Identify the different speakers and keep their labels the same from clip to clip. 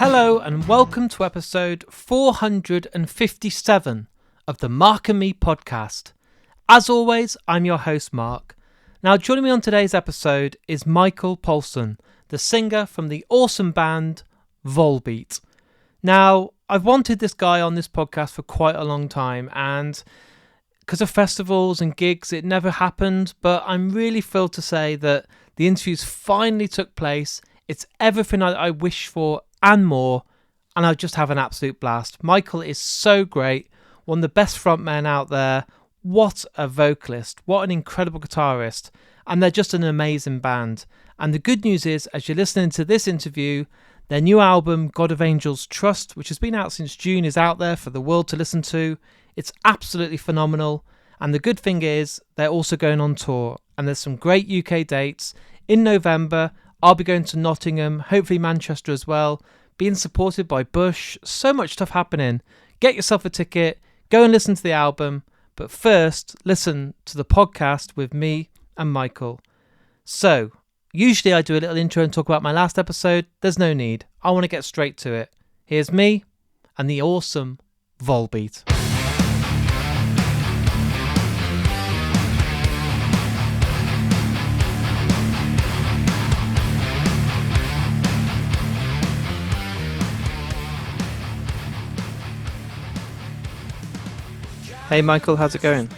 Speaker 1: Hello and welcome to episode 457 of the Mark and Me podcast. As always, I'm your host Mark. Now joining me on today's episode is Michael Poulsen, the singer from the awesome band Volbeat. Now, I've wanted this guy on this podcast for quite a long time, and because of festivals and gigs it never happened, but I'm really thrilled to say that the interviews finally took place. It's everything I wish for and more, and I just have an absolute blast. Michael is so great, one of the best frontmen out there. What a vocalist, what an incredible guitarist, and they're just an amazing band. And the good news is, as you're listening to this interview, their new album, God of Angels Trust, which has been out since June, is out there for the world to listen to. It's absolutely phenomenal. And the good thing is, they're also going on tour, and there's some great UK dates. In November, I'll be going to Nottingham, hopefully Manchester as well, being supported by Bush. So much stuff happening. Get yourself a ticket, go and listen to the album, but first, listen to the podcast with me and Michael. So, usually I do a little intro and talk about my last episode. There's no need. I want to get straight to it. Here's me and the awesome Volbeat. Hey Michael, how's it going?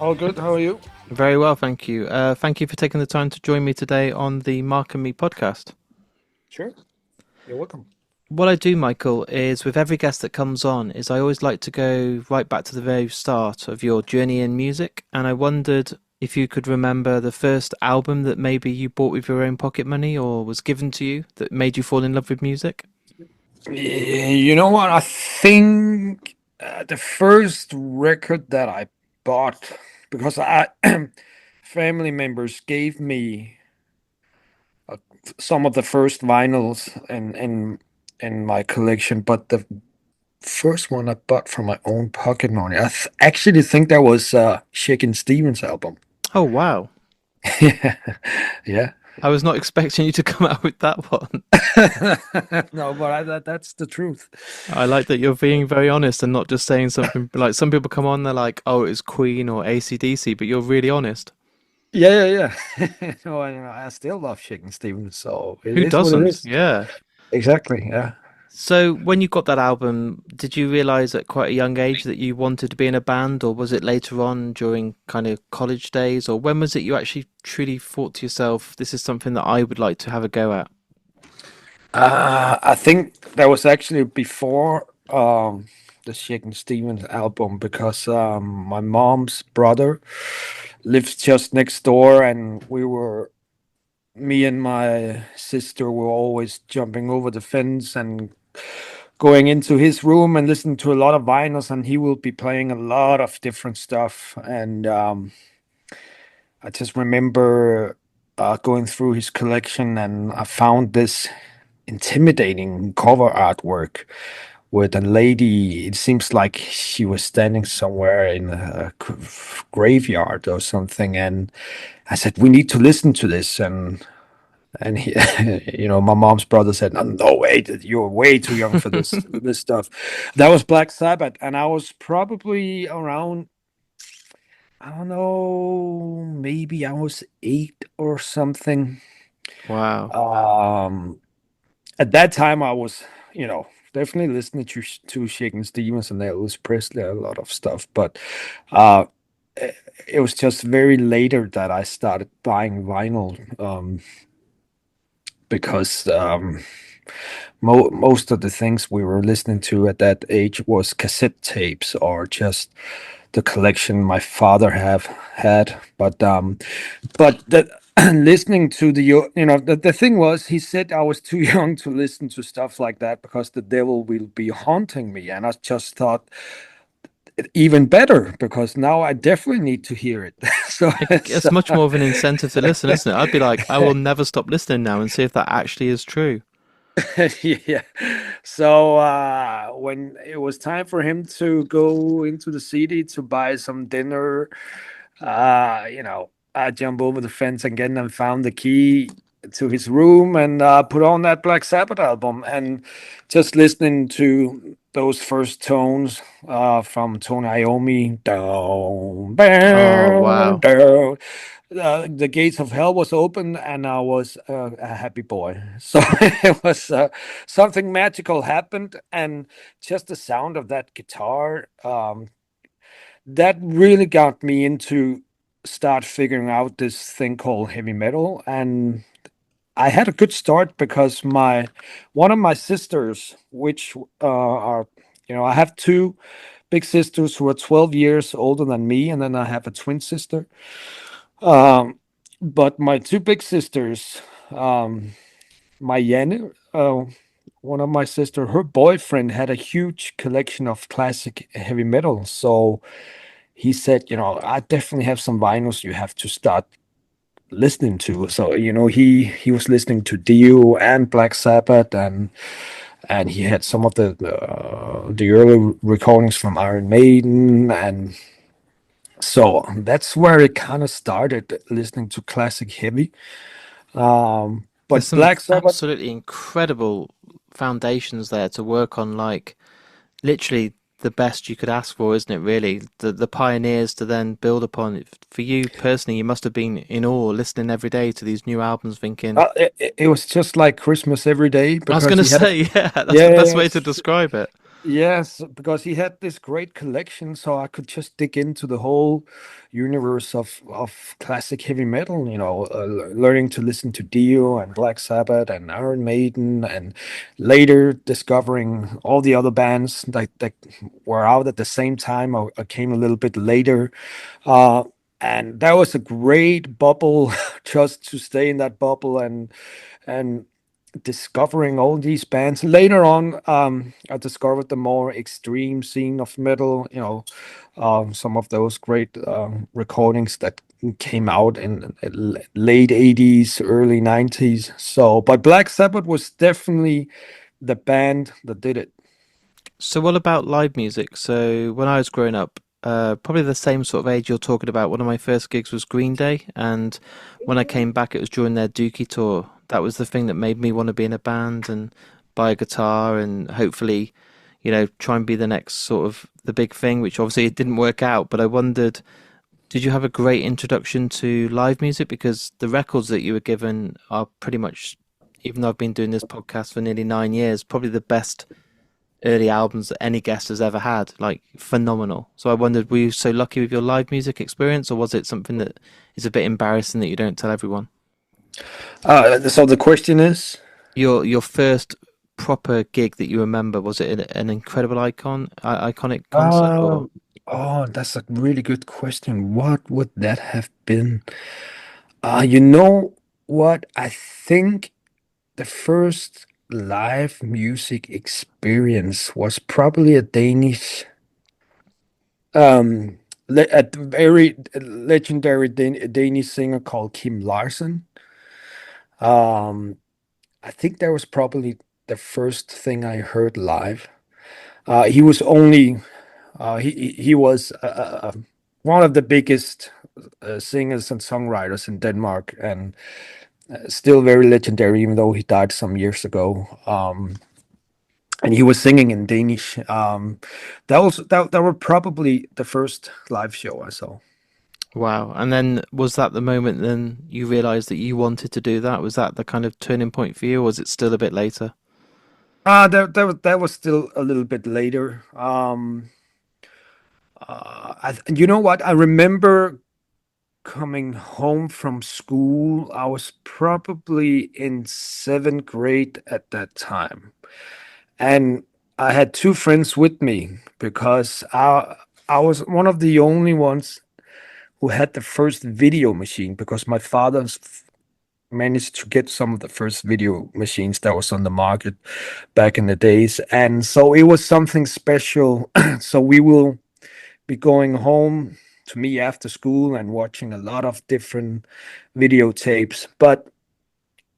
Speaker 2: All good, how are you?
Speaker 1: Very well, thank you. Thank you for taking the time to join me today on the Mark and Me podcast.
Speaker 2: Sure, you're welcome.
Speaker 1: What I do, Michael, is with every guest that comes on, is I always like to go right back to the very start of your journey in music, and I wondered if you could remember the first album that maybe you bought with your own pocket money or was given to you that made you fall in love with music?
Speaker 2: You know what, I think the first record that I bought, because family members gave me some of the first vinyls in my collection, but the first one I bought from my own pocket money, I actually think that was Shakin' Stevens album.
Speaker 1: Oh, wow.
Speaker 2: Yeah.
Speaker 1: I was not expecting you to come out with that one.
Speaker 2: No, but that's the truth.
Speaker 1: I like that you're being very honest and not just saying something like some people come on, they're like, oh, it's Queen or AC/DC, but you're really honest.
Speaker 2: Yeah. No, I still love Shakin' Stevens, so
Speaker 1: who doesn't? Yeah,
Speaker 2: exactly. Yeah.
Speaker 1: So when you got that album, did you realize at quite a young age that you wanted to be in a band, or was it later on during kind of college days, or when was it you actually truly thought to yourself, this is something that I would like to have a go at?
Speaker 2: I think that was actually before the Shakin' Stevens album, because my mom's brother lives just next door, and me and my sister were always jumping over the fence and going into his room and listening to a lot of vinyls, and he will be playing a lot of different stuff. And I just remember going through his collection, and I found this intimidating cover artwork with a lady. It seems like she was standing somewhere in a graveyard or something, and I said, we need to listen to this. And he, my mom's brother said, no way, you're way too young for this this stuff. That was Black Sabbath, and I was probably around, I don't know, maybe I was 8 or something.
Speaker 1: Wow.
Speaker 2: At that time I was, definitely listening to Shakin' Stevens and Elvis Presley, a lot of stuff, but it was just very later that I started buying vinyl, because most of the things we were listening to at that age was cassette tapes or just the collection my father had. But listening to the thing was, he said I was too young to listen to stuff like that because the devil will be haunting me, and I just thought, even better, because now I definitely need to hear it. So
Speaker 1: it's much more of an incentive to listen, isn't it? I'd be like, I will never stop listening now and see if that actually is true.
Speaker 2: Yeah. So when it was time for him to go into the city to buy some dinner, I jump over the fence again and found the key to his room and put on that Black Sabbath album, and just listening to those first tones from Tony Iommi, down,
Speaker 1: Oh,
Speaker 2: down,
Speaker 1: wow.
Speaker 2: down. The gates of hell was open, and I was a happy boy. So it was something magical happened, and just the sound of that guitar that really got me into start figuring out this thing called heavy metal. And I had a good start because my one of my sisters, which are, I have two big sisters who are 12 years older than me, and then I have a twin sister. Um, but my two big sisters, my Janne, one of my sister, her boyfriend had a huge collection of classic heavy metal. So he said, I definitely have some vinyls you have to start listening to. So he was listening to Dio and Black Sabbath, and he had some of the early recordings from Iron Maiden, and so that's where it kind of started, listening to classic heavy.
Speaker 1: There's
Speaker 2: But
Speaker 1: some
Speaker 2: Black Sabbath,
Speaker 1: absolutely incredible foundations there to work on, like literally the best you could ask for, isn't it, really? The pioneers to then build upon. For you personally, you must have been in awe listening every day to these new albums, thinking,
Speaker 2: it was just like Christmas every day
Speaker 1: I was
Speaker 2: because
Speaker 1: going to
Speaker 2: he had,
Speaker 1: say, yeah, that's the best way to
Speaker 2: yes,
Speaker 1: describe it.
Speaker 2: yes, because he had this great collection, so I could just dig into the whole universe of classic heavy metal. Learning to listen to Dio and Black Sabbath and Iron Maiden, and later discovering all the other bands that were out at the same time or came a little bit later. Uh, and that was a great bubble, just to stay in that bubble and discovering all these bands. Later on, I discovered the more extreme scene of metal, some of those great recordings that came out in late 80s, early 90s. So, but Black Sabbath was definitely the band that did it.
Speaker 1: So, what about live music? So, when I was growing up, probably the same sort of age you're talking about, one of my first gigs was Green Day, and when I came back, it was during their Dookie tour. That was the thing that made me want to be in a band and buy a guitar and hopefully, try and be the next sort of the big thing, which obviously it didn't work out. But I wondered, did you have a great introduction to live music? Because the records that you were given are pretty much, even though I've been doing this podcast for nearly 9 years, probably the best early albums that any guest has ever had. Like, phenomenal. So I wondered, were you so lucky with your live music experience, or was it something that is a bit embarrassing that you don't tell everyone?
Speaker 2: So the question is,
Speaker 1: Your first proper gig that you remember, was it an incredible iconic concert, or
Speaker 2: um, oh, that's a really good question. What would that have been? You know what? I think the first live music experience was probably a Danish, a very legendary Danish singer called Kim Larsen. Um, I think that was probably the first thing I heard live. He was only he was one of the biggest singers and songwriters in Denmark, and still very legendary, even though he died some years ago. And he was singing in Danish. That were probably the first live show I saw.
Speaker 1: wow? And then was that the moment then you realized that you wanted to do that? Was that the kind of turning point for you, or was it still a bit later?
Speaker 2: That was still a little bit later. You know what? I remember coming home from school. I was probably in seventh grade at that time, and I had two friends with me because I was one of the only ones who had the first video machine, because my father managed to get some of the first video machines that was on the market back in the days, and so it was something special. So we will be going home to me after school and watching a lot of different videotapes.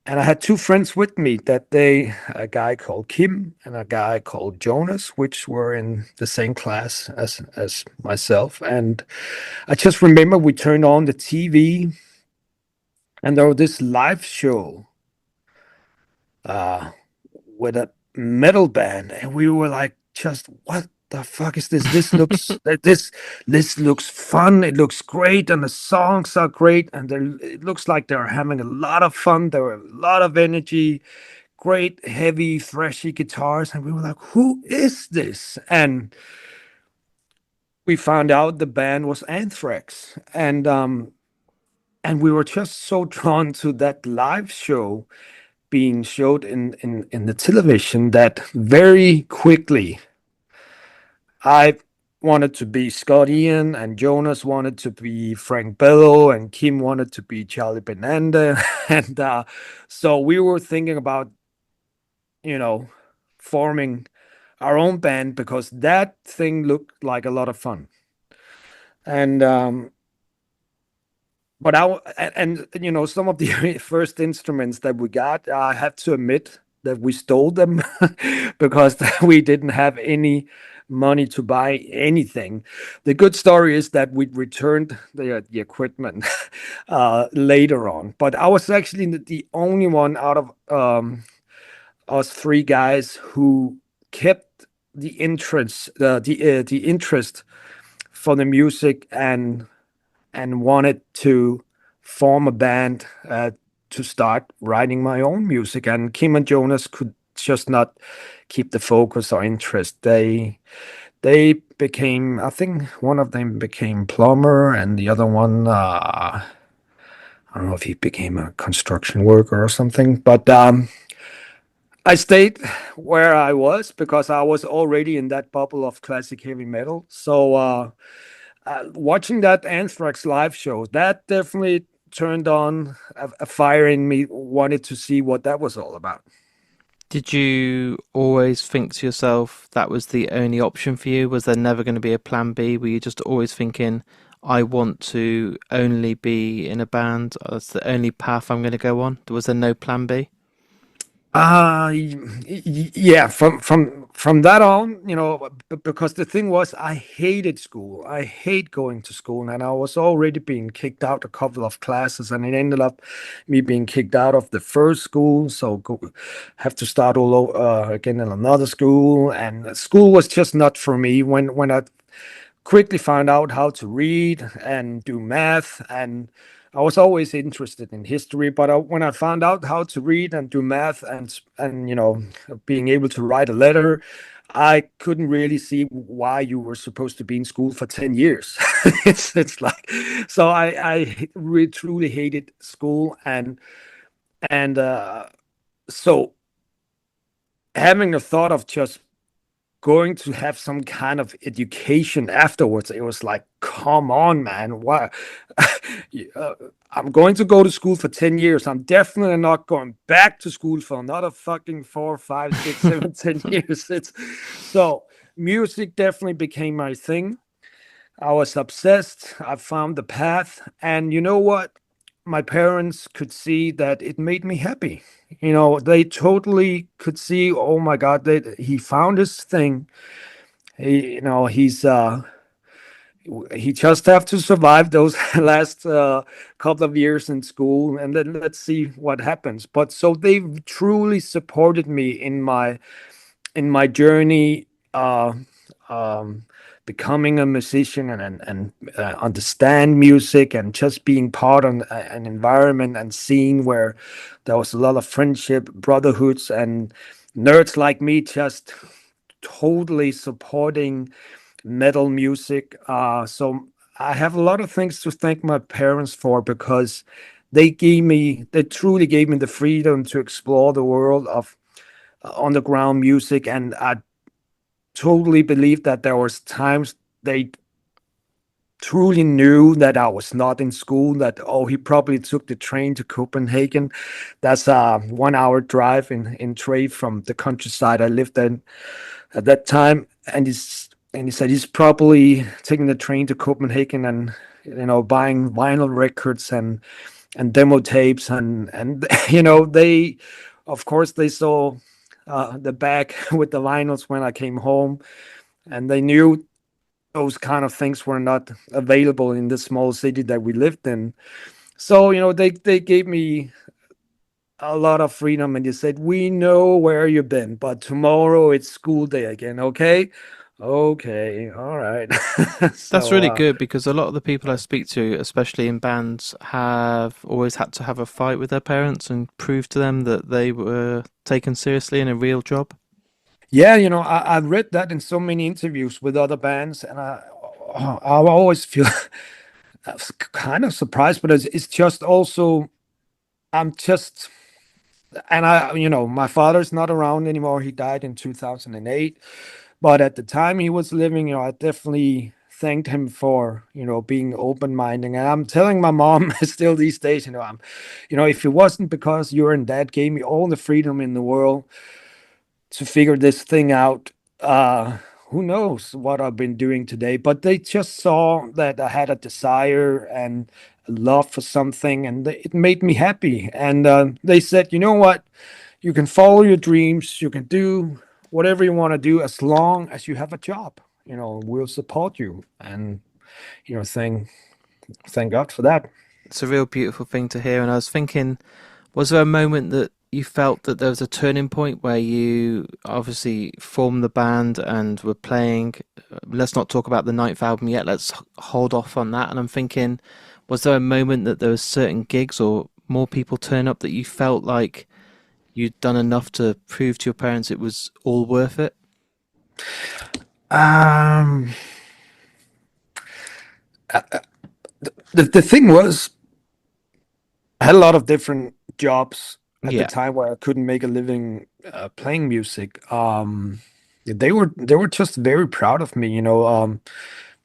Speaker 2: And I had two friends with me that day, a guy called Kim and a guy called Jonas, which were in the same class as myself. And I just remember we turned on the TV, and there was this live show uh, with a metal band, and we were like, just what the fuck is this? This looks fun. It looks great, and the songs are great, and it looks like they're having a lot of fun. There were a lot of energy, great heavy, thrashy guitars, and we were like, who is this? And we found out the band was Anthrax, and we were just so drawn to that live show being showed in the television that very quickly I wanted to be Scott Ian, and Jonas wanted to be Frank Bello, and Kim wanted to be Charlie Benanda. And so we were thinking about, you know, forming our own band because that thing looked like a lot of fun. And but and you know, some of the first instruments that we got, I have to admit that we stole them because we didn't have any money to buy anything. The good story is that we returned the equipment later on, but I was actually the only one out of us three guys who kept the interest, the interest for the music, and wanted to form a band to start writing my own music. And Kim and Jonas could just not keep the focus or interest. They became, I think one of them became plumber, and the other one, I don't know if he became a construction worker or something. But I stayed where I was because I was already in that bubble of classic heavy metal. So watching that Anthrax live show, that definitely turned on a fire in me, wanted to see what that was all about.
Speaker 1: Did you always think to yourself that was the only option for you? Was there never going to be a plan B? Were you just always thinking, I want to only be in a band? That's the only path I'm going to go on. Was there no plan B?
Speaker 2: Yeah, from that on, you know, because the thing was, I hated school. I hate going to school, and I was already being kicked out a couple of classes, and it ended up me being kicked out of the first school, so have to start all over again in another school, and school was just not for me. When I quickly found out how to read and do math, and I was always interested in history, but when I found out how to read and do math, and you know, being able to write a letter, I couldn't really see why you were supposed to be in school for 10 years. It's like, so I really truly hated school, and so having the thought of just going to have some kind of education afterwards, it was like, come on, man, why? uh, I'm going to go to school for 10 years. I'm definitely not going back to school for another fucking 4, 5, 6, 7, 10 years. It's so music definitely became my thing. I was obsessed. I found the path. And you know what? My parents could see that it made me happy. You know, they totally could see, oh my God, he found his thing. He, you know, he just have to survive those last couple of years in school, and then let's see what happens. But so they truly supported me in my journey, um, becoming a musician, and understand music, and just being part of an environment and seeing where there was a lot of friendship, brotherhoods, and nerds like me just totally supporting metal music. So I have a lot of things to thank my parents for because they truly gave me the freedom to explore the world of underground music, and I totally believe that there was times they truly knew that I was not in school, that, oh, he probably took the train to Copenhagen. That's a 1 hour drive in trade from the countryside I lived in at that time. And he said he's probably taking the train to Copenhagen and, you know, buying vinyl records and demo tapes, and you know, they, of course, they saw the bag with the vinyls when I came home, and they knew those kind of things were not available in the small city that we lived in. So, you know, they gave me a lot of freedom, and you said, "We know where you've been, but tomorrow it's school day again, okay?" Okay, all right.
Speaker 1: That's
Speaker 2: So,
Speaker 1: really good because a lot of the people I speak to, especially in bands, have always had to have a fight with their parents and prove to them that they were taken seriously in a real job.
Speaker 2: yeah, I've read that in so many interviews with other bands, and I always feel I was kind of surprised, but it's just also I'm just and my father's not around anymore. He died in 2008, but at the time he was living, I definitely thanked him for being open-minded. And I'm telling my mom still these days, if it wasn't because you and dad gave me all the freedom in the world to figure this thing out. Who knows what I've been doing today? But they just saw that I had a desire and a love for something, and it made me happy. And they said, you know what? You can follow your dreams. You can do whatever you want to do as long as you have a job. We'll support you. And thank God for that.
Speaker 1: It's a real beautiful thing to hear. And I was thinking, was there a moment that you felt that there was a turning point where you obviously formed the band and were playing? Let's not talk about the ninth album yet. Let's hold off on that. And I'm thinking, was there a moment that there was certain gigs or more people turn up that you felt like you'd done enough to prove to your parents it was all worth it?
Speaker 2: Um, the thing was, I had a lot of different jobs at the
Speaker 1: Yeah.
Speaker 2: time where I couldn't make a living playing music. They were just very proud of me.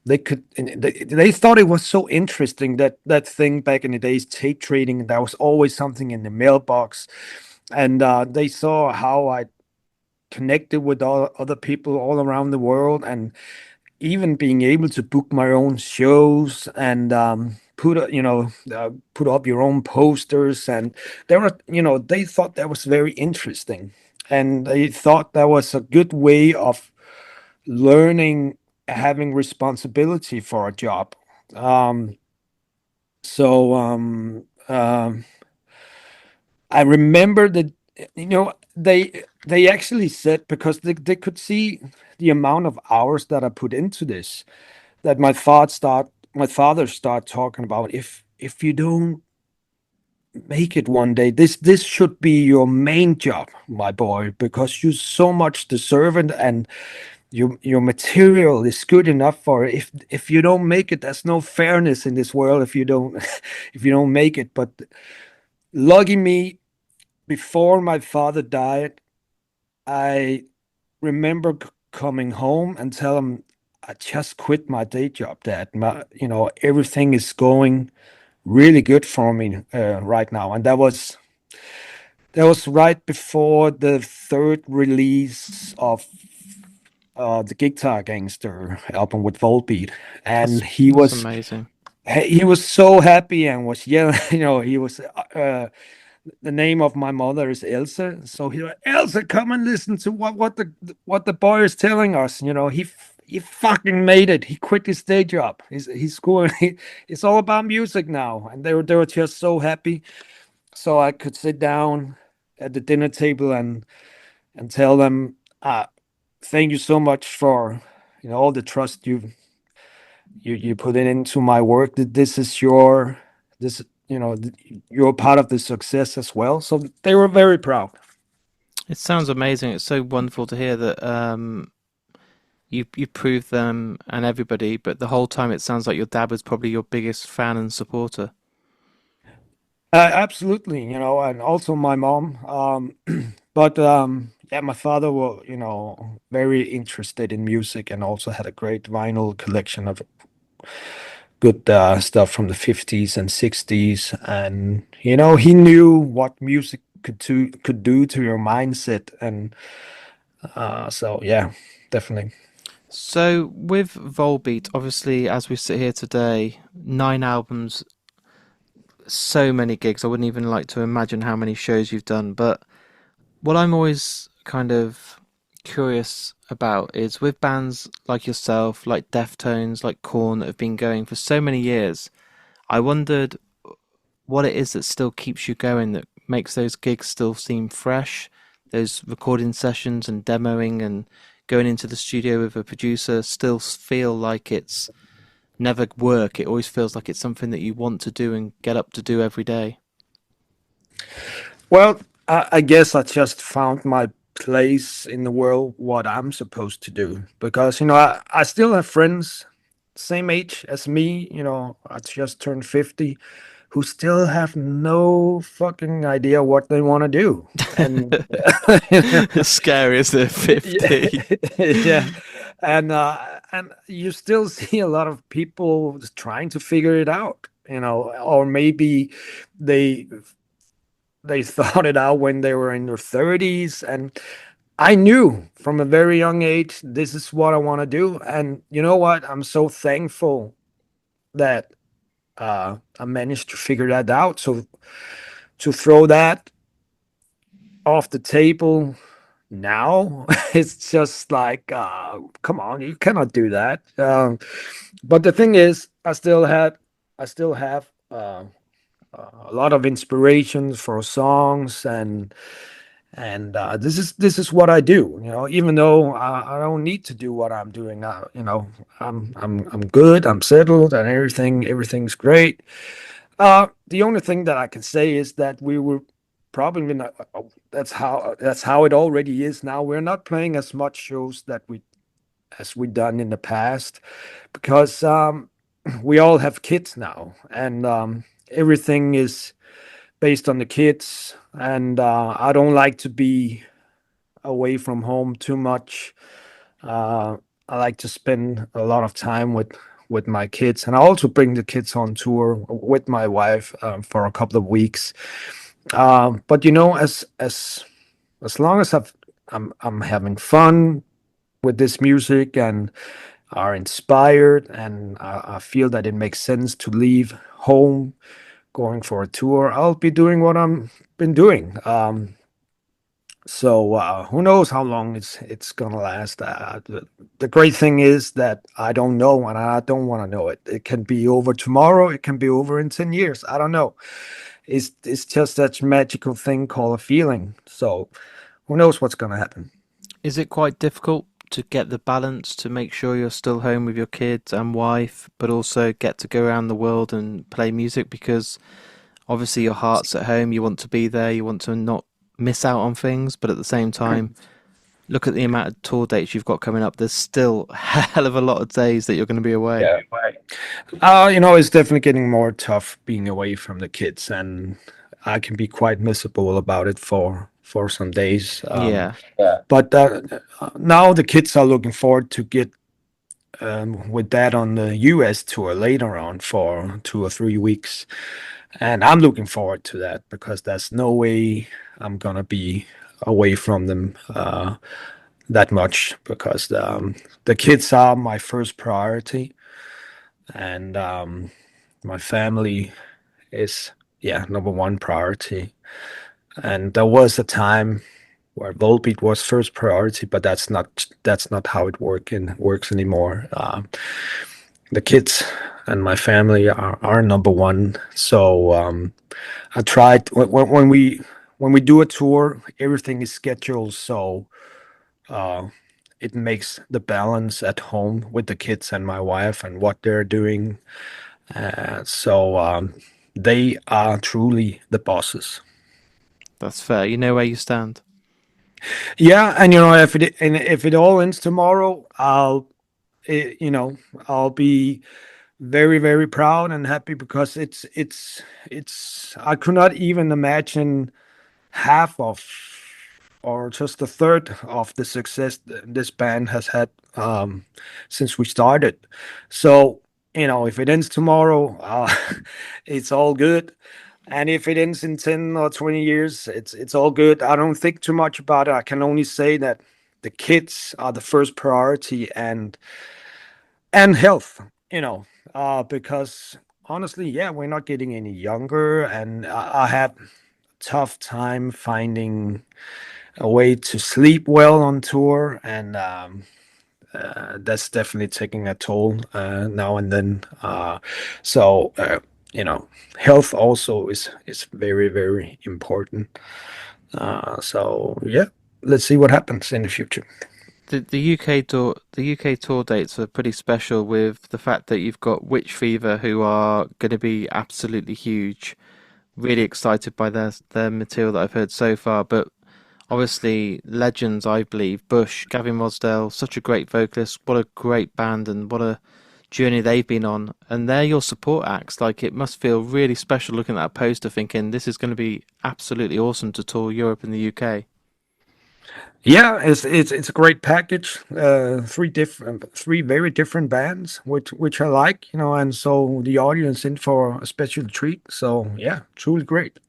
Speaker 2: They thought it was so interesting that thing back in the days, tape trading. There was always something in the mailbox, and they saw how I connected with all other people all around the world, and even being able to book my own shows and put up your own posters. And they thought that was very interesting, and they thought that was a good way of learning having responsibility for a job. So I remember that they actually said, because they could see the amount of hours that I put into this, that my father start talking about, if you don't make it one day, this should be your main job, my boy, because you so much deserve it, and your material is good enough for it. If you don't make it, there's no fairness in this world if you don't if you don't make it. But lucky me, before my father died, I remember coming home and tell him, I just quit my day job, Dad. Everything is going really good for me right now. And that was right before the third release of the Guitar Gangster album with Volbeat. And
Speaker 1: That's
Speaker 2: he
Speaker 1: that's
Speaker 2: was
Speaker 1: amazing.
Speaker 2: he was so happy and was yelling. He was the name of my mother is Elsa. So he like, Elsa, come and listen to what the boy is telling us. He fucking made it. He quit his day job. He's going. It's all about music now, and they were just so happy. So I could sit down at the dinner table and tell them, thank you so much for all the trust you put into my work. That this is this you're part of the success as well. So they were very proud.
Speaker 1: It sounds amazing. It's so wonderful to hear that you proved them and everybody, but the whole time it sounds like your dad was probably your biggest fan and supporter.
Speaker 2: Absolutely, and also my mom. But yeah, my father was, very interested in music, and also had a great vinyl collection of good stuff from the 50s and 60s. And he knew what music could do to your mindset. And so yeah, definitely.
Speaker 1: So with Volbeat, obviously, as we sit here today, 9 albums, so many gigs. I wouldn't even like to imagine how many shows you've done. But what I'm always kind of curious about is with bands like yourself, like Deftones, like Korn, that have been going for so many years. I wondered what it is that still keeps you going, that makes those gigs still seem fresh. Those recording sessions and demoing and going into the studio with a producer still feel like it's never work. It always feels like it's something that you want to do and get up to do every day.
Speaker 2: Well, I guess I just found my place in the world, what I'm supposed to do. Because, I still have friends, same age as me, I just turned 50, who still have no fucking idea what they want to do. And,
Speaker 1: Scary as they're
Speaker 2: yeah,
Speaker 1: 50.
Speaker 2: yeah. And you still see a lot of people trying to figure it out, or maybe they they thought it out when they were in their 30s. And I knew from a very young age, this is what I want to do. And you know what? I'm so thankful that I managed to figure that out. So to throw that off the table now, it's just like, come on, you cannot do that. But the thing is, I still have a lot of inspirations for songs, and this is what I do. Even though I don't need to do what I'm doing now. I'm good. I'm settled, and everything's great. The only thing that I can say is that we were probably not. That's how it already is now. We're not playing as much shows that we done in the past, because we all have kids now, and everything is based on the kids, and I don't like to be away from home too much. I like to spend a lot of time with my kids, and I also bring the kids on tour with my wife for a couple of weeks. But as long as I'm having fun with this music and are inspired, and I feel that it makes sense to leave home going for a tour, I'll be doing what I'm been doing. So who knows how long it's gonna last? The great thing is that I don't know, and I don't want to know it. It can be over tomorrow. It can be over in 10 years. I don't know. It's just that magical thing called a feeling. So who knows what's gonna happen?
Speaker 1: Is it quite difficult to get the balance to make sure you're still home with your kids and wife, but also get to go around the world and play music? Because obviously your heart's at home, you want to be there, you want to not miss out on things, but at the same time, look at the amount of tour dates you've got coming up. There's still a hell of a lot of days that you're going to be away.
Speaker 2: Yeah, right. It's definitely getting more tough being away from the kids, and I can be quite miserable about it for some days.
Speaker 1: Yeah.
Speaker 2: But now the kids are looking forward to get with that on the US tour later on for 2 or 3 weeks. And I'm looking forward to that, because there's no way I'm gonna be away from them that much, because the kids are my first priority, and my family is, yeah, number one priority. And there was a time where Volbeat was first priority, but that's not how it works anymore. The kids and my family are number one. So I tried when we do a tour, everything is scheduled, so uh, it makes the balance at home with the kids and my wife and what they're doing. So they are truly the bosses.
Speaker 1: That's fair. You know where you stand.
Speaker 2: Yeah, and if it all ends tomorrow, I'll be very, very proud and happy, because it's I could not even imagine half of, or just a third of, the success this band has had since we started. So if it ends tomorrow, it's all good. And if it ends in 10 or 20 years, it's all good. I don't think too much about it. I can only say that the kids are the first priority, and health, because honestly, yeah, we're not getting any younger, and I have tough time finding a way to sleep well on tour, and that's definitely taking a toll now and then. So you know, health also is very, very important. So yeah, let's see what happens in the future.
Speaker 1: The UK tour dates are pretty special with the fact that you've got Witch Fever, who are going to be absolutely huge. Really excited by their material that I've heard so far, but obviously legends, I believe. Bush, Gavin Rossdale, such a great vocalist. What a great band, and what a journey they've been on. And they're your support acts. Like, it must feel really special looking at that poster, thinking this is going to be absolutely awesome to tour Europe and the UK.
Speaker 2: Yeah, it's a great package. Three very different bands, which I like, you know, and so the audience in for a special treat. So yeah, truly great.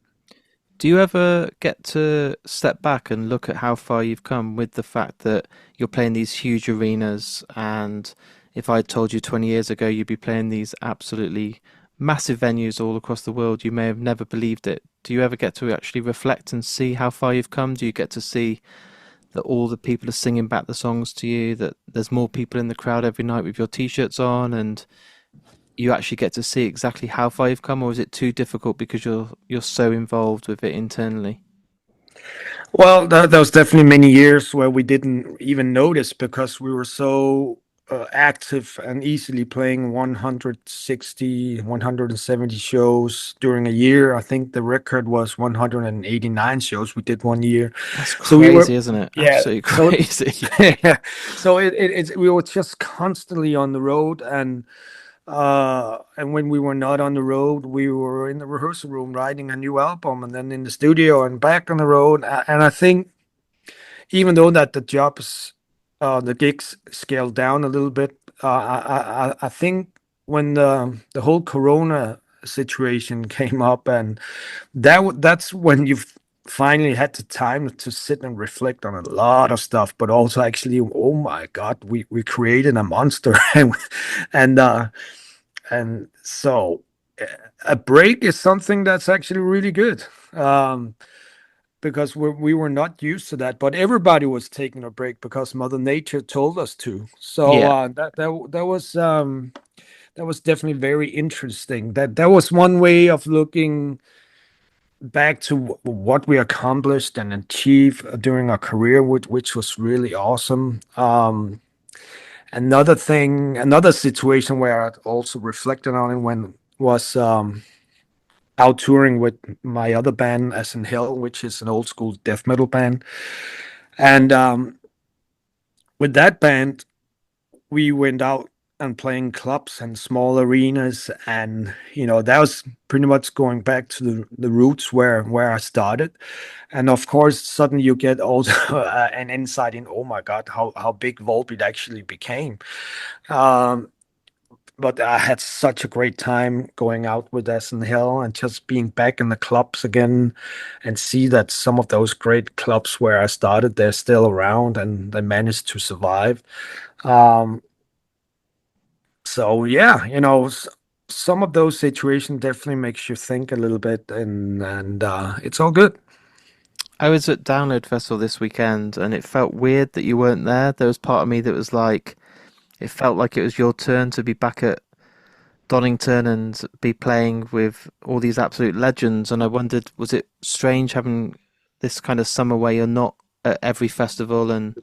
Speaker 1: Do you ever get to step back and look at how far you've come with the fact that you're playing these huge arenas? And if I told you 20 years ago you'd be playing these absolutely massive venues all across the world, you may have never believed it. Do you ever get to actually reflect and see how far you've come? Do you get to see that all the people are singing back the songs to you, that there's more people in the crowd every night with your t-shirts on, and you actually get to see exactly how far you've come, or is it too difficult because you're so involved with it internally?
Speaker 2: Well, there was definitely many years where we didn't even notice because we were so active and easily playing 160, 170 shows during a year. I think the record was 189 shows we did one year.
Speaker 1: That's
Speaker 2: So we were,
Speaker 1: crazy, isn't it?
Speaker 2: yeah.
Speaker 1: Absolutely
Speaker 2: So
Speaker 1: crazy.
Speaker 2: yeah. So we were just constantly on the road, and when we were not on the road, we were in the rehearsal room writing a new album, and then in the studio and back on the road. And I think even though that the gigs scaled down a little bit, I think when the whole Corona situation came up, and that's when you finally had the time to sit and reflect on a lot of stuff, but also actually, oh my God, we created a monster, and so a break is something that's actually really good. Because we were not used to that, but everybody was taking a break because Mother Nature told us to. So
Speaker 1: Yeah,
Speaker 2: that was definitely very interesting. That was one way of looking back to what we accomplished and achieved during our career, which was really awesome. Another situation where I also reflected on it when was out touring with my other band, As in Hell, which is an old school death metal band. And with that band, we went out and playing clubs and small arenas, and you know that was pretty much going back to the roots where I started. And of course, suddenly you get also an insight in, oh my God, how big Volbeat actually became. Um, but I had such a great time going out with S and Hill and just being back in the clubs again and see that some of those great clubs where I started, they're still around and they managed to survive. Um, so yeah, you know, some of those situations definitely makes you think a little bit, and it's all good.
Speaker 1: I was at Download Festival this weekend, and it felt weird that you weren't there. There was part of me that was like, it felt like it was your turn to be back at Donington and be playing with all these absolute legends. And I wondered, was it strange having this kind of summer where you're not at every festival and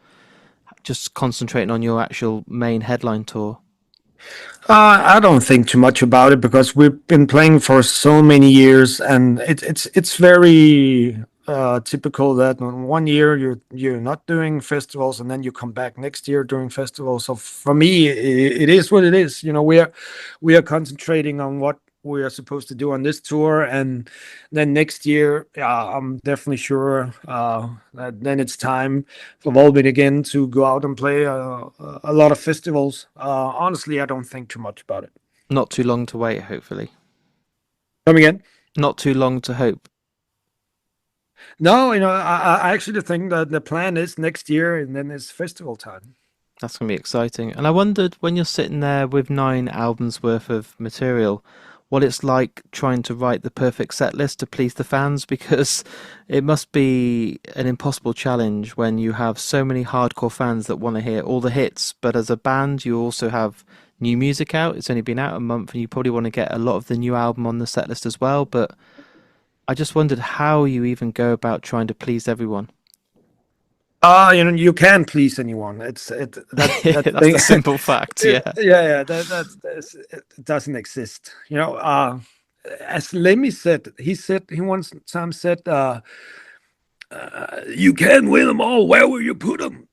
Speaker 1: just concentrating on your actual main headline tour?
Speaker 2: I don't think too much about it because we've been playing for so many years, and it's very typical that one year you're not doing festivals, and then you come back next year doing festivals. So for me, it is what it is. You know, we are concentrating on what we are supposed to do on this tour, and then next year, I'm definitely sure that then it's time for Volbeat again to go out and play a lot of festivals. Honestly, I don't think too much about it.
Speaker 1: Not too long to wait, hopefully.
Speaker 2: Come again?
Speaker 1: Not too long to hope.
Speaker 2: No, you know, I actually think that the plan is next year, and then it's festival time.
Speaker 1: That's going to be exciting. And I wondered when you're sitting there with 9 albums worth of material, what it's like trying to write the perfect set list to please the fans, because it must be an impossible challenge when you have so many hardcore fans that want to hear all the hits, but as a band, you also have new music out. It's only been out a month, and you probably want to get a lot of the new album on the set list as well. But I just wondered how you even go about trying to please everyone.
Speaker 2: You can't please anyone. That
Speaker 1: That's
Speaker 2: thing.
Speaker 1: the simple fact. Yeah.
Speaker 2: Yeah. It doesn't exist. As Lemmy said, he once time said, "You can win them all. Where will you put them?"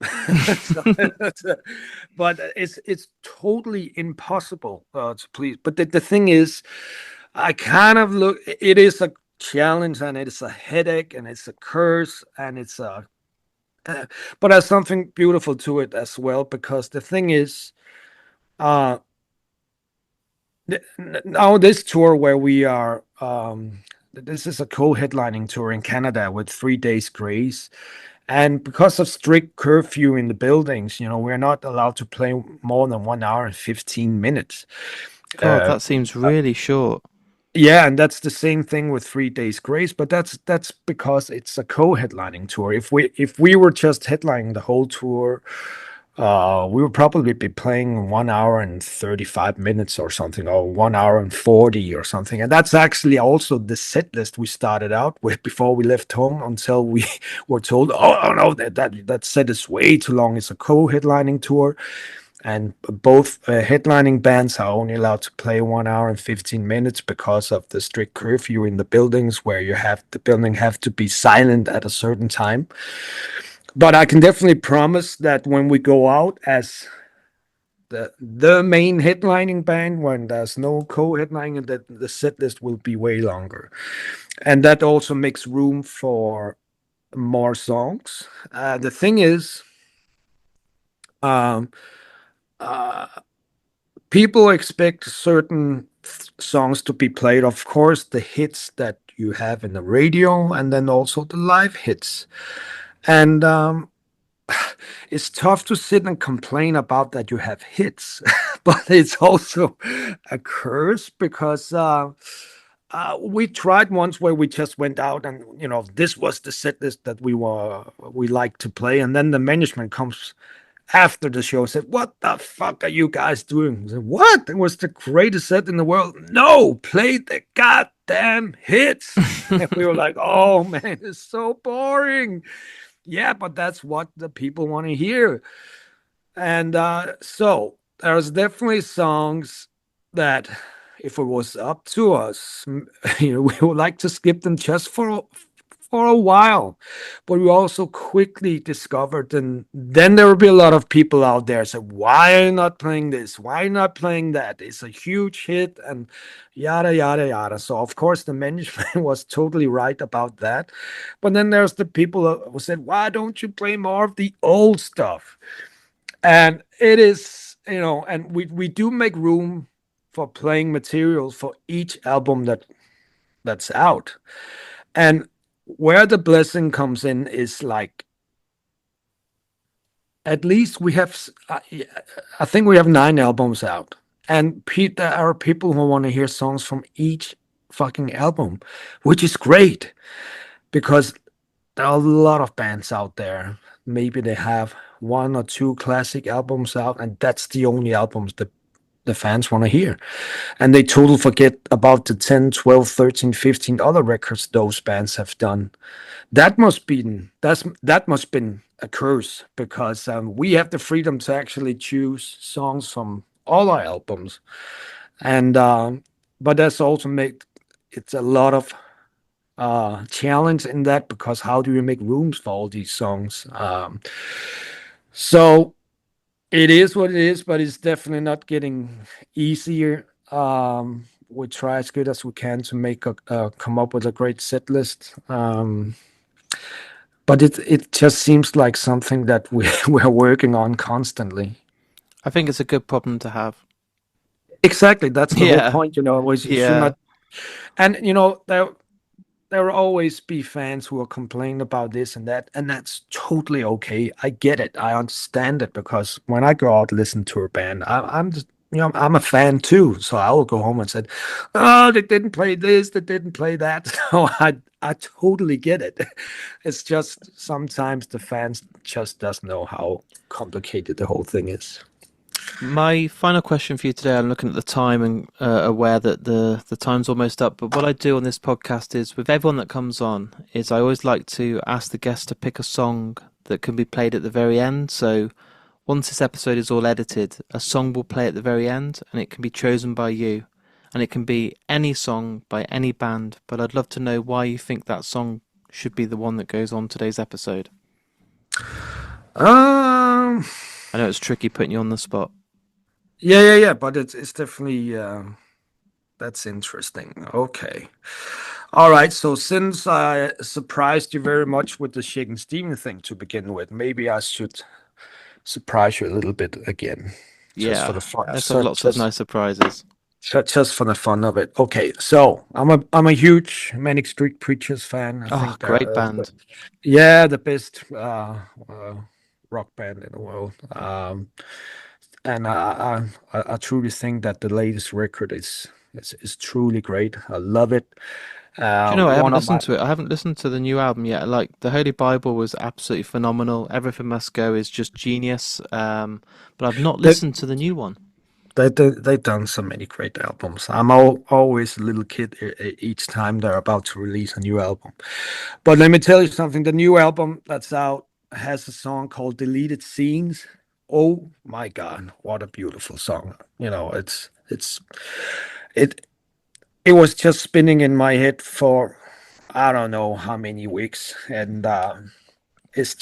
Speaker 2: But it's totally impossible to please. But the thing is, I kind of look. It is a challenge, and it's a headache, and it's a curse, and it's a but there's something beautiful to it as well, because the thing is, uh now this tour where we are, this is a co-headlining tour in Canada with 3 days grace, and because of strict curfew in the buildings, we're not allowed to play more than 1 hour and 15 minutes.
Speaker 1: God,
Speaker 2: uh,
Speaker 1: that seems really short.
Speaker 2: Yeah, and that's the same thing with 3 days grace, but that's because it's a co-headlining tour. If we were just headlining the whole tour, we would probably be playing 1 hour and 35 minutes or something, or 1 hour and 40 or something. And that's actually also the set list we started out with before we left home, until we were told, oh no, that set is way too long. It's a co-headlining tour. And both headlining bands are only allowed to play 1 hour and 15 minutes because of the strict curfew in the buildings, where the building have to be silent at a certain time. But I can definitely promise that when we go out as the main headlining band, when there's no co-headlining, that the set list will be way longer, and that also makes room for more songs. The thing is, um, uh, people expect certain songs to be played. Of course, the hits that you have in the radio, and then also the live hits. And it's tough to sit and complain about that you have hits, but it's also a curse, because we tried once where we just went out and this was the set list that we like to play, and then the management comes after the show, said, "What the fuck are you guys doing?" I said, "What? It was the greatest set in the world." "No, play the goddamn hits." And we were like, "Oh man, it's so boring." Yeah, but that's what the people want to hear. And so there's definitely songs that, if it was up to us, we would like to skip them just for a while. But we also quickly discovered, and then there will be a lot of people out there say, "Why are you not playing this? Why are you not playing that? It's a huge hit," and yada yada yada. So of course the management was totally right about that. But then there's the people who said, "Why don't you play more of the old stuff?" And it is, and we do make room for playing material for each album that's out. And where the blessing comes in is, like, at least we have, I think we have 9 albums out, and there are people who want to hear songs from each fucking album, which is great, because there are a lot of bands out there. Maybe they have 1 or 2 classic albums out, and that's the only albums that the fans want to hear. And they totally forget about the 10, 12, 13, 15 other records those bands have done. That must been a curse, because we have the freedom to actually choose songs from all our albums. And but that's also make it's a lot of challenge in that, because how do you make rooms for all these songs? So it is what it is, but it's definitely not getting easier. We try as good as we can to come up with a great set list. But it just seems like something that we're working on constantly.
Speaker 1: I think it's a good problem to have.
Speaker 2: Exactly, that's the whole
Speaker 1: Yeah.
Speaker 2: point. Was you should
Speaker 1: Yeah.
Speaker 2: not, and there will always be fans who are complaining about this and that, and that's totally okay. I get it. I understand it, because when I go out and listen to a band, I'm just, I'm a fan too. So I will go home and say, "Oh, they didn't play this, they didn't play that." So I totally get it. It's just sometimes the fans just doesn't know how complicated the whole thing is.
Speaker 1: My final question for you today, I'm looking at the time and aware that the time's almost up, but what I do on this podcast is, with everyone that comes on, is I always like to ask the guest to pick a song that can be played at the very end. So once this episode is all edited, a song will play at the very end, and it can be chosen by you. And it can be any song by any band, but I'd love to know why you think that song should be the one that goes on today's episode.
Speaker 2: Um,
Speaker 1: I know it's tricky putting you on the spot.
Speaker 2: yeah, but it's definitely that's interesting. Okay. All right, so since I surprised you very much with the Shakin' Stevens thing to begin with, maybe I should surprise you a little bit again. Just for the fun.
Speaker 1: Let's have lots of nice surprises.
Speaker 2: Just for the fun of it. Okay, so I'm a huge Manic Street Preachers fan. I think
Speaker 1: great band.
Speaker 2: The best rock band in the world. And I truly think that the latest record is truly great. I love it.
Speaker 1: Do you know, I haven't listened to it. I haven't listened to the new album yet. Like, the Holy Bible was absolutely phenomenal. Everything Must Go is just genius. But I've not listened to the new one.
Speaker 2: They've done so many great albums. I'm always a little kid each time they're about to release a new album. But let me tell you something. The new album that's out has a song called Deleted Scenes. Oh my God, what a beautiful song. You know, it was just spinning in my head for I don't know how many weeks, and it's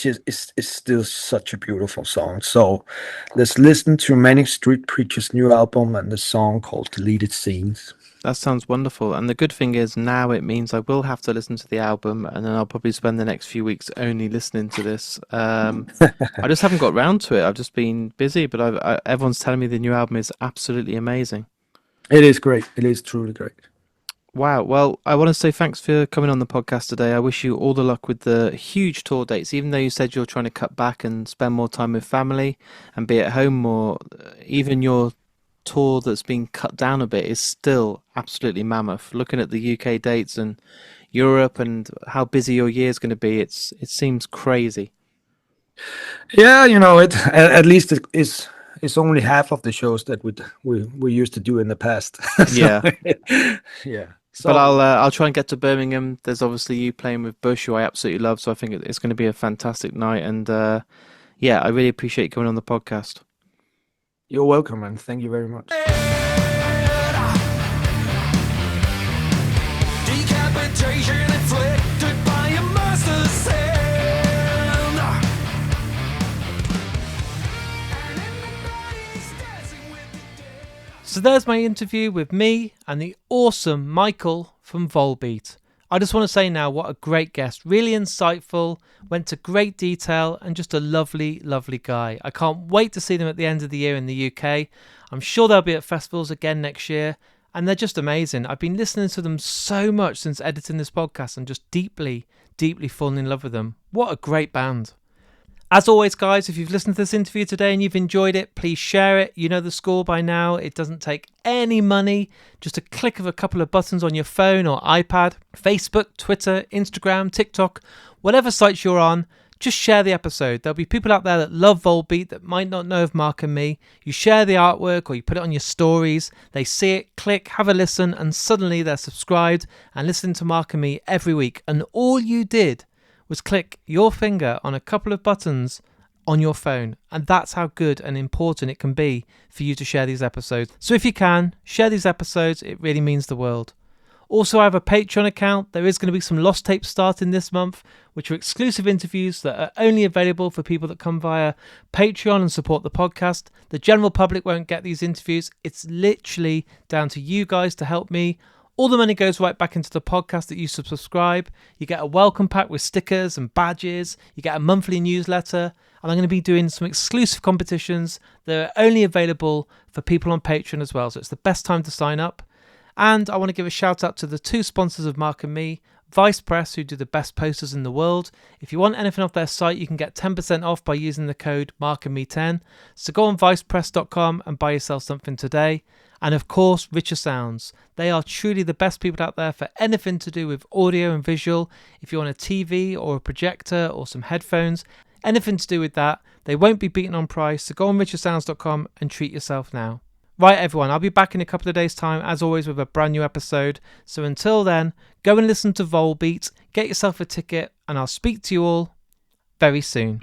Speaker 2: still such a beautiful song. So let's listen to Manic Street Preachers' new album and the song called Deleted Scenes.
Speaker 1: That sounds wonderful. And the good thing is, now it means I will have to listen to the album, and then I'll probably spend the next few weeks only listening to this. I just haven't got round to it. I've just been busy, but everyone's telling me the new album is absolutely amazing.
Speaker 2: It is great. It is truly great.
Speaker 1: Wow. Well, I want to say thanks for coming on the podcast today. I wish you all the luck with the huge tour dates, even though you said you're trying to cut back and spend more time with family and be at home more. Even your tour that's been cut down a bit is still absolutely mammoth. Looking at the UK dates and Europe and how busy your year is going to be, it seems crazy.
Speaker 2: Yeah, you know, at least it's only half of the shows that we used to do in the past.
Speaker 1: Yeah.
Speaker 2: Yeah. So,
Speaker 1: but I'll try and get to Birmingham. There's obviously you playing with Bush, who I absolutely love, so I think it's going to be a fantastic night. And I really appreciate you coming on the podcast.
Speaker 2: You're welcome, and thank you very much. Decapitation inflicted by a master's hand.
Speaker 1: So there's my interview with me and the awesome Michael from Volbeat. I just want to say now, what a great guest. Really insightful, went to great detail, and just a lovely, lovely guy. I can't wait to see them at the end of the year in the UK. I'm sure they'll be at festivals again next year, and they're just amazing. I've been listening to them so much since editing this podcast and just deeply, deeply fallen in love with them. What a great band. As always, guys, if you've listened to this interview today and you've enjoyed it, please share it. You know the score by now. It doesn't take any money. Just a click of a couple of buttons on your phone or iPad. Facebook, Twitter, Instagram, TikTok, whatever sites you're on, just share the episode. There'll be people out there that love Volbeat that might not know of Mark and me. You share the artwork or you put it on your stories. They see it, click, have a listen, and suddenly they're subscribed and listening to Mark and me every week. And all you did was click your finger on a couple of buttons on your phone, and that's how good and important it can be for you to share these episodes. So if you can, share these episodes. It really means the world. Also, I have a Patreon account. There is going to be some lost tapes starting this month, which are exclusive interviews that are only available for people that come via Patreon and support the podcast. The general public won't get these interviews. It's literally down to you guys to help me. All the money goes right back into the podcast that you subscribe. You get a welcome pack with stickers and badges. You get a monthly newsletter. And I'm going to be doing some exclusive competitions that are only available for people on Patreon as well. So it's the best time to sign up. And I want to give a shout out to the two sponsors of Mark and Me, Vice Press, who do the best posters in the world. If you want anything off their site, you can get 10% off by using the code MarkandMe10. So go on vicepress.com and buy yourself something today. And of course, Richer Sounds. They are truly the best people out there for anything to do with audio and visual. If you want a TV or a projector or some headphones, anything to do with that. They won't be beaten on price, so go on richardsounds.com and treat yourself now. Right, everyone, I'll be back in a couple of days' time, as always, with a brand new episode. So until then, go and listen to Volbeat, get yourself a ticket, and I'll speak to you all very soon.